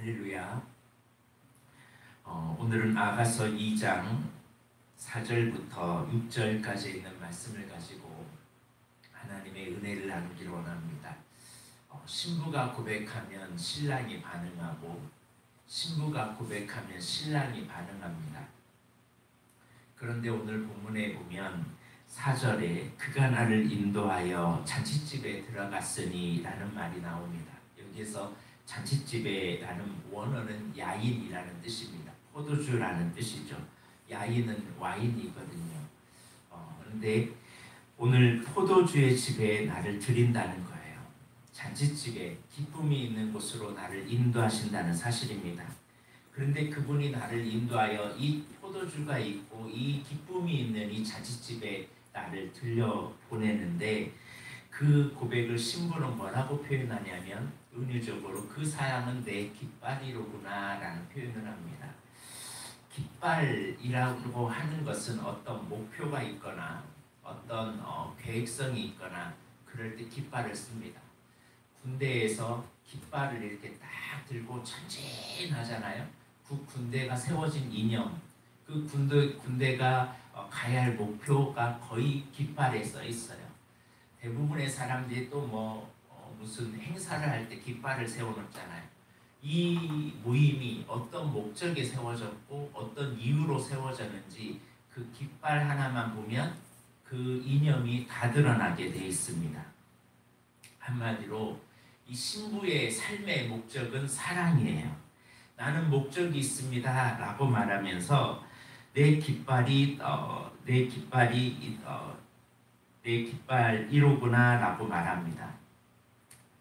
할렐루야. 오늘은 아가서 2장 4절부터 6절까지 있는 말씀을 가지고 하나님의 은혜를 나누기를 원합니다. 신부가 고백하면 신랑이 반응하고 신부가 고백하면 신랑이 반응합니다. 그런데 오늘 본문에 보면 4절에 그가 나를 인도하여 잔치집에 들어갔으니 라는 말이 나옵니다. 여기에서 잔치집에라는 원어는 야인이라는 뜻입니다. 포도주라는 뜻이죠. 야인은 와인이거든요. 그런데 오늘 포도주의 집에 나를 들인다는 거예요. 잔치집에 기쁨이 있는 곳으로 나를 인도하신다는 사실입니다. 그런데 그분이 나를 인도하여 이 포도주가 있고 이 기쁨이 있는 이 잔치집에 나를 들려보내는데 그 고백을 신부는 뭐라고 표현하냐면 은유적으로 그 사람은 내 깃발이로구나 라는 표현을 합니다. 깃발이라고 하는 것은 어떤 목표가 있거나 어떤 계획성이 있거나 그럴 때 깃발을 씁니다. 군대에서 깃발을 이렇게 딱 들고 전진하잖아요. 그 군대가 세워진 이념, 그 군대가 가야 할 목표가 거의 깃발에 써 있어요. 대부분의 사람들이 또 무슨 행사를 할 때 깃발을 세워놓잖아요. 이 모임이 어떤 목적에 세워졌고 어떤 이유로 세워졌는지 그 깃발 하나만 보면 그 이념이 다 드러나게 돼 있습니다. 한마디로 이 신부의 삶의 목적은 사랑이에요. 나는 목적이 있습니다 라고 말하면서 내 깃발이로구나 라고 말합니다.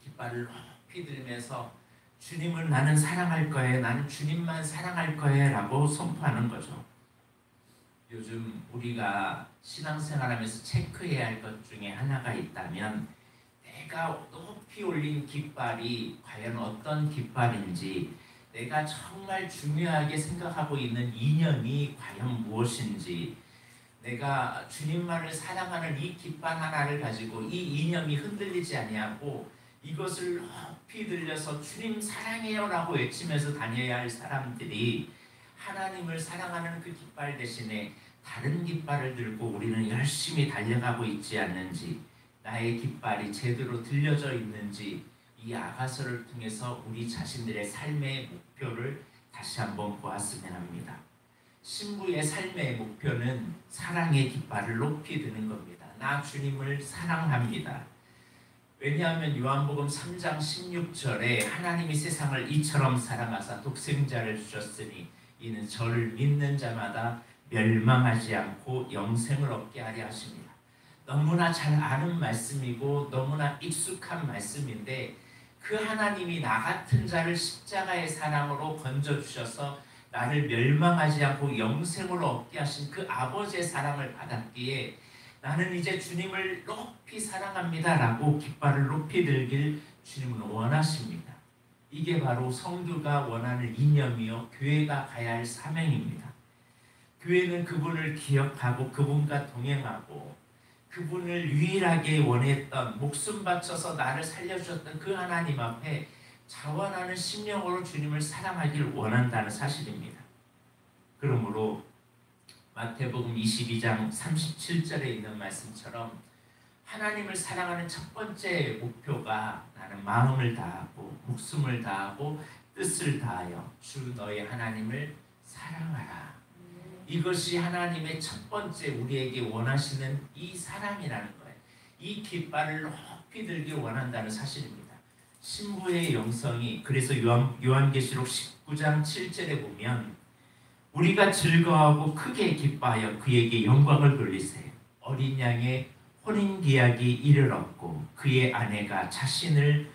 깃발을 높이 들면서 주님을 나는 사랑할 거예요. 나는 주님만 사랑할 거예요 라고 선포하는 거죠. 요즘 우리가 신앙생활하면서 체크해야 할 것 중에 하나가 있다면 내가 높이 올린 깃발이 과연 어떤 깃발인지, 내가 정말 중요하게 생각하고 있는 이념이 과연 무엇인지, 내가 주님만을 사랑하는 이 깃발 하나를 가지고 이 이념이 흔들리지 아니하고 이것을 높이 들려서 주님 사랑해요 라고 외치면서 다녀야 할 사람들이 하나님을 사랑하는 그 깃발 대신에 다른 깃발을 들고 우리는 열심히 달려가고 있지 않는지, 나의 깃발이 제대로 들려져 있는지 이 아가서를 통해서 우리 자신들의 삶의 목표를 다시 한번 보았으면 합니다. 신부의 삶의 목표는 사랑의 깃발을 높이 드는 겁니다. 나 주님을 사랑합니다. 왜냐하면 요한복음 3장 16절에 하나님이 세상을 이처럼 사랑하사 독생자를 주셨으니 이는 저를 믿는 자마다 멸망하지 않고 영생을 얻게 하려 하십니다. 너무나 잘 아는 말씀이고 너무나 익숙한 말씀인데 그 하나님이 나 같은 자를 십자가의 사랑으로 건져주셔서 나를 멸망하지 않고 영생을 얻게 하신 그 아버지의 사랑을 받았기에 나는 이제 주님을 높이 사랑합니다 라고 깃발을 높이 들길 주님은 원하십니다. 이게 바로 성도가 원하는 이념이요 교회가 가야 할 사명입니다. 교회는 그분을 기억하고 그분과 동행하고 그분을 유일하게 원했던, 목숨 바쳐서 나를 살려주셨던 그 하나님 앞에 자원하는 심령으로 주님을 사랑하기를 원한다는 사실입니다. 그러므로 마태복음 22장 37절에 있는 말씀처럼 하나님을 사랑하는 첫 번째 목표가 나는 마음을 다하고 목숨을 다하고 뜻을 다하여 주 너의 하나님을 사랑하라. 이것이 하나님의 첫 번째 우리에게 원하시는 이 사랑이라는 거예요. 이 깃발을 높이 들기 원한다는 사실입니다. 신부의 영성이, 그래서 요한계시록 19장 7절에 보면 우리가 즐거워하고 크게 기뻐하여 그에게 영광을 돌리세요. 어린 양의 혼인계약이 이르렀고 그의 아내가 자신을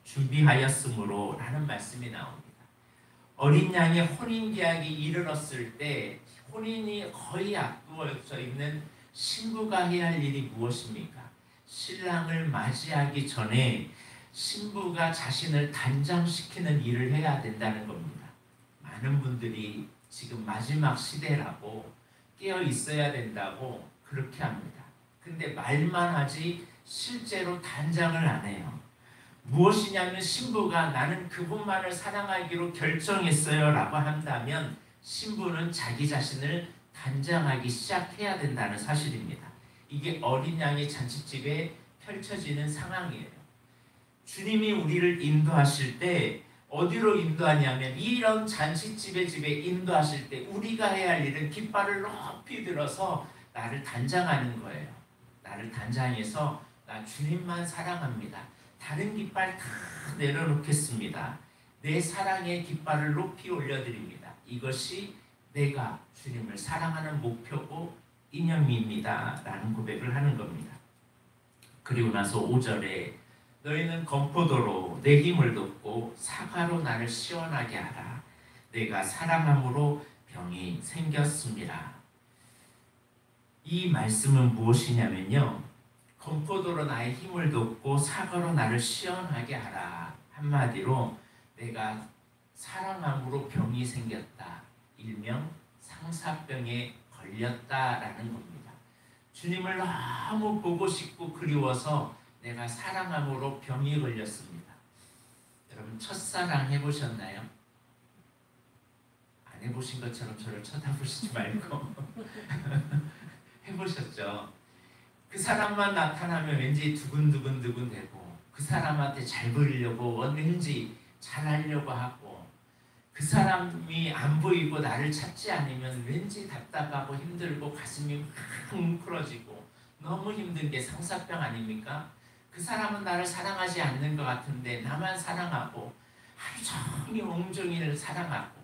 준비하였으므로 라는 말씀이 나옵니다. 어린 양의 혼인계약이 이르렀을 때 혼인이 거의 앞두어져 있는 신부가 해야 할 일이 무엇입니까? 신랑을 맞이하기 전에 신부가 자신을 단장시키는 일을 해야 된다는 겁니다. 많은 분들이 지금 마지막 시대라고 깨어 있어야 된다고 그렇게 합니다. 근데 말만 하지 실제로 단장을 안 해요. 무엇이냐면 신부가 나는 그분만을 사랑하기로 결정했어요 라고 한다면 신부는 자기 자신을 단장하기 시작해야 된다는 사실입니다. 이게 어린 양의 잔치집에 펼쳐지는 상황이에요. 주님이 우리를 인도하실 때 어디로 인도하냐면 이런 잔치집의 집에 인도하실 때 우리가 해야 할 일은 깃발을 높이 들어서 나를 단장하는 거예요. 나를 단장해서 나 주님만 사랑합니다. 다른 깃발 다 내려놓겠습니다. 내 사랑의 깃발을 높이 올려드립니다. 이것이 내가 주님을 사랑하는 목표고 이념입니다. 라는 고백을 하는 겁니다. 그리고 나서 5절에 너희는 건포도로 내 힘을 돋고 사과로 나를 시원하게 하라. 내가 사랑함으로 병이 생겼습니다. 이 말씀은 무엇이냐면요. 건포도로 나의 힘을 돋고 사과로 나를 시원하게 하라. 한마디로 내가 사랑함으로 병이 생겼다. 일명 상사병에 걸렸다라는 겁니다. 주님을 너무 보고 싶고 그리워서 내가 사랑함으로 병이 걸렸습니다. 여러분 첫사랑 해보셨나요? 안 해보신 것처럼 저를 쳐다보시지 말고 해보셨죠? 그 사람만 나타나면 왠지 두근두근 되고 그 사람한테 잘 보이려고 왠지 잘하려고 하고 그 사람이 안 보이고 나를 찾지 않으면 왠지 답답하고 힘들고 가슴이 막 뭉클어지고 너무 힘든 게 상사병 아닙니까? 그 사람은 나를 사랑하지 않는 것 같은데 나만 사랑하고 하루 종일 온종일 사랑하고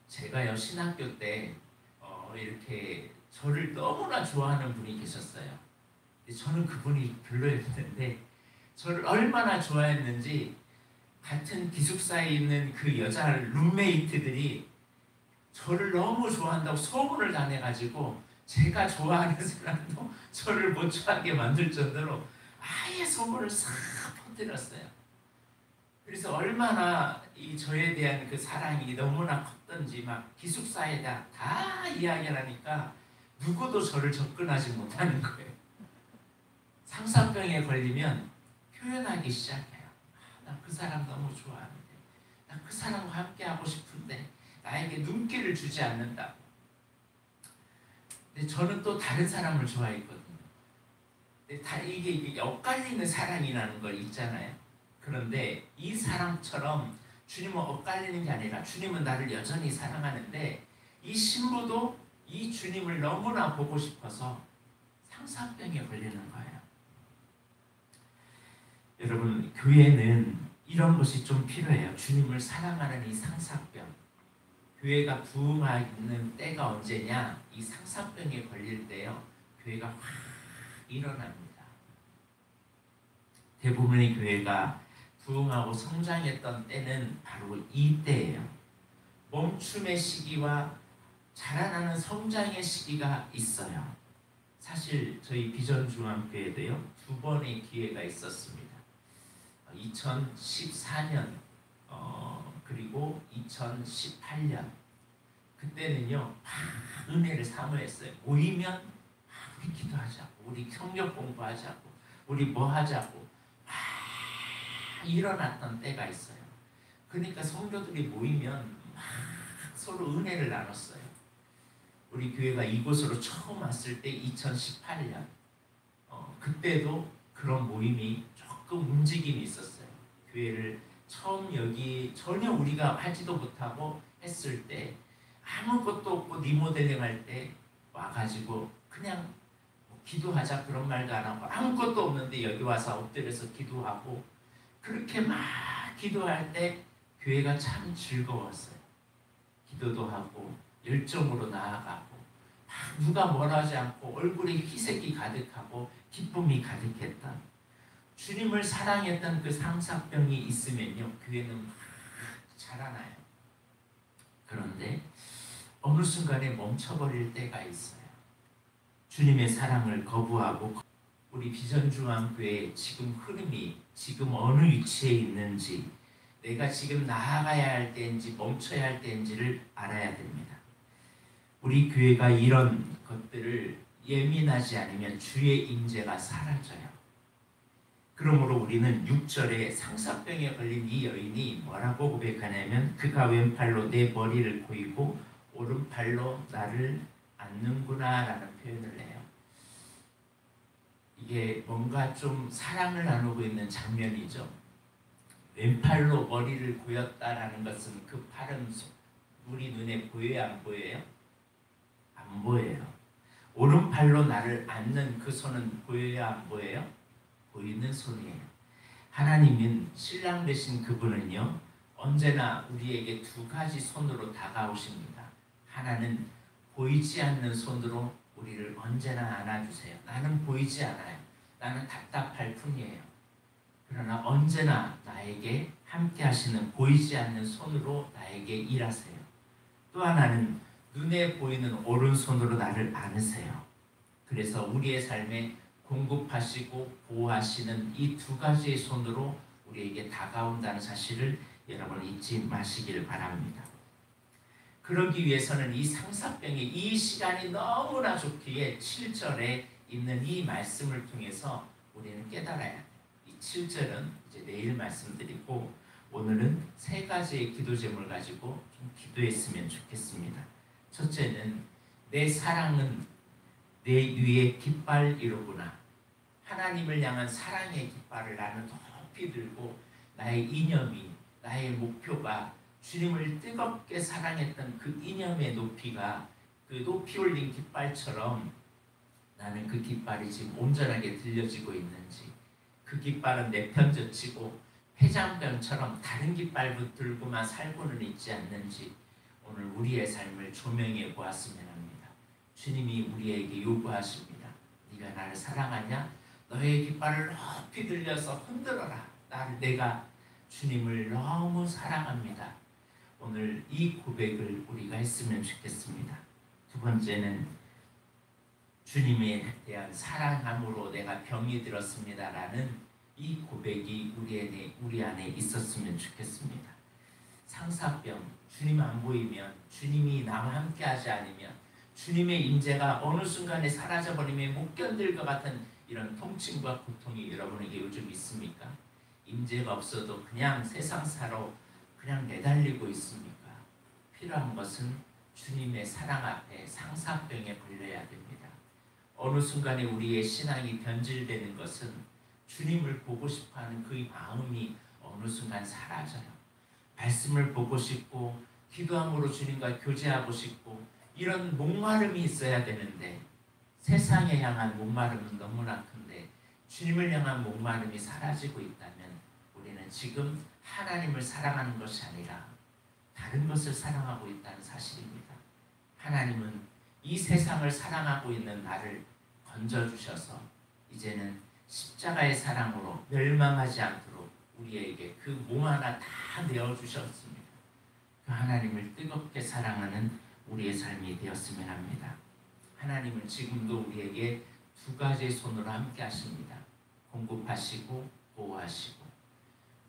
제가요 신학교 때 이렇게 저를 너무나 좋아하는 분이 계셨어요. 저는 그분이 별로였는데 저를 얼마나 좋아했는지 같은 기숙사에 있는 그 여자 룸메이트들이 저를 너무 좋아한다고 소문을 다 내가지고 제가 좋아하는 사람도 저를 못 좋아하게 만들 정도로 아예 소문을 싹 퍼뜨렸어요. 그래서 얼마나 이 저에 대한 그 사랑이 너무나 컸던지 막 기숙사에 다 이야기를 하니까 누구도 저를 접근하지 못하는 거예요. 상사병에 걸리면 표현하기 시작해요. 나 그 사람 너무 좋아하는데, 나 그 사람과 함께 하고 싶은데 나에게 눈길을 주지 않는다고. 근데 저는 또 다른 사람을 좋아했거든요. 근데 이게 엇갈리는 사랑이라는 걸 있잖아요. 그런데 이 사랑처럼 주님은 엇갈리는 게 아니라 주님은 나를 여전히 사랑하는데 이 신부도 이 주님을 너무나 보고 싶어서 상사병에 걸리는 거예요. 여러분, 교회는 이런 것이 좀 필요해요. 주님을 사랑하는 이 상사병. 교회가 부흥하는 때가 언제냐? 이 상사병에 걸릴 때요. 교회가 확 일어납니다. 대부분의 교회가 부흥하고 성장했던 때는 바로 이 때예요. 멈춤의 시기와 자라나는 성장의 시기가 있어요. 사실 저희 비전중앙교회도요 2번의 기회가 있었습니다. 2014년 그리고 2018년 그때는요 막 은혜를 사모했어요. 모이면 우리 기도하자고, 우리 성경 공부하자고, 우리 뭐 하자고 막 일어났던 때가 있어요. 그러니까 성도들이 모이면 막 서로 은혜를 나눴어요. 우리 교회가 이곳으로 처음 왔을 때 2018년 그때도 그런 모임이 조금 움직임이 있었어요. 교회를 처음 여기 전혀 우리가 하지도 못하고 했을 때 아무것도 없고 리모델링 할 때 와가지고 그냥 기도하자 그런 말도 안 하고 아무것도 없는데 여기 와서 엎드려서 기도하고 그렇게 막 기도할 때 교회가 참 즐거웠어요. 기도도 하고 열정으로 나아가고 누가 뭐라 하지 않고 얼굴에 희색이 가득하고 기쁨이 가득했던 주님을 사랑했던 그 상사병이 있으면요 교회는 막 자라나요. 그런데 어느 순간에 멈춰버릴 때가 있어요. 주님의 사랑을 거부하고 우리 비전중앙교회의 지금 흐름이 지금 어느 위치에 있는지 내가 지금 나아가야 할 때인지 멈춰야 할 때인지를 알아야 됩니다. 우리 교회가 이런 것들을 예민하지 않으면 주의 임재가 사라져요. 그러므로 우리는 6절에 상사병에 걸린 이 여인이 뭐라고 고백하냐면 그가 왼팔로 내 머리를 고이고 오른팔로 나를 안는구나 라는 표현을 해요. 이게 뭔가 좀 사랑을 나누고 있는 장면이죠. 왼팔로 머리를 고였다라는 것은 그 팔은 우리 눈에 보여요, 안 보여요? 안 보여요. 오른팔로 나를 안는 그 손은 보여요, 안 보여요? 보이는 손이에요. 하나님은 신랑 되신 그분은요, 언제나 우리에게 두 가지 손으로 다가오십니다. 하나는 보이지 않는 손으로 우리를 언제나 안아주세요. 나는 보이지 않아요. 나는 답답할 뿐이에요. 그러나 언제나 나에게 함께 하시는 보이지 않는 손으로 나에게 일하세요. 또 하나는 눈에 보이는 오른손으로 나를 안으세요. 그래서 우리의 삶에 공급하시고 보호하시는 이 두 가지의 손으로 우리에게 다가온다는 사실을 여러분 잊지 마시길 바랍니다. 그러기 위해서는 이 상사병의 이 시간이 너무나 좋기에 7절에 있는 이 말씀을 통해서 우리는 깨달아야 돼요. 이 7절은 이제 내일 말씀드리고 오늘은 세 가지의 기도 제목을 가지고 좀 기도했으면 좋겠습니다. 첫째는 내 사랑은 내 위에 깃발이로구나. 하나님을 향한 사랑의 깃발을 나는 높이 들고 나의 이념이 나의 목표가 주님을 뜨겁게 사랑했던 그 이념의 높이가 그 높이 올린 깃발처럼 나는 그 깃발이 지금 온전하게 들려지고 있는지, 그 깃발은 내편젖히고 폐장병처럼 다른 깃발 붙들고만 살고는 있지 않는지 오늘 우리의 삶을 조명해 보았으면 합니다. 주님이 우리에게 요구하십니다. 네가 나를 사랑하냐? 너의 깃발을 높이 들려서 흔들어라. 내가 주님을 너무 사랑합니다. 오늘 이 고백을 우리가 했으면 좋겠습니다. 두 번째는 주님에 대한 사랑함으로 내가 병이 들었습니다라는 이 고백이 우리 안에 있었으면 좋겠습니다. 상사병, 주님 안 보이면, 주님이 나와 함께하지 않으면, 주님의 임재가 어느 순간에 사라져버리면 못 견딜 것 같은 이런 통증과 고통이 여러분에게 요즘 있습니까? 임재가 없어도 그냥 세상사로 그냥 내달리고 있습니까? 필요한 것은 주님의 사랑 앞에 상사병에 걸려야 됩니다. 어느 순간에 우리의 신앙이 변질되는 것은 주님을 보고 싶어하는 그 마음이 어느 순간 사라져요. 말씀을 보고 싶고 기도함으로 주님과 교제하고 싶고 이런 목마름이 있어야 되는데 세상에 향한 목마름은 너무나 큰데 주님을 향한 목마름이 사라지고 있다면 우리는 지금 하나님을 사랑하는 것이 아니라 다른 것을 사랑하고 있다는 사실입니다. 하나님은 이 세상을 사랑하고 있는 나를 건져주셔서 이제는 십자가의 사랑으로 멸망하지 않도록 우리에게 그 몸 하나 다 내어주셨습니다. 그 하나님을 뜨겁게 사랑하는 우리의 삶이 되었으면 합니다. 하나님은 지금도 우리에게 두 가지의 손으로 함께 하십니다. 공급하시고 보호하시고.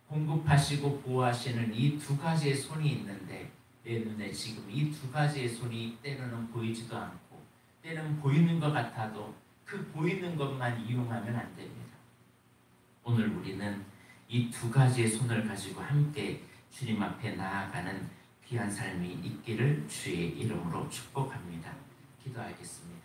공급하시고 보호하시는 이 두 가지의 손이 있는데 내 눈에 지금 이 두 가지의 손이 때로는 보이지도 않고 때는 보이는 것 같아도 그 보이는 것만 이용하면 안 됩니다. 오늘 우리는 이 두 가지의 손을 가지고 함께 주님 앞에 나아가는 귀한 삶이 있기를 주의 이름으로 축복합니다. 기도하겠습니다.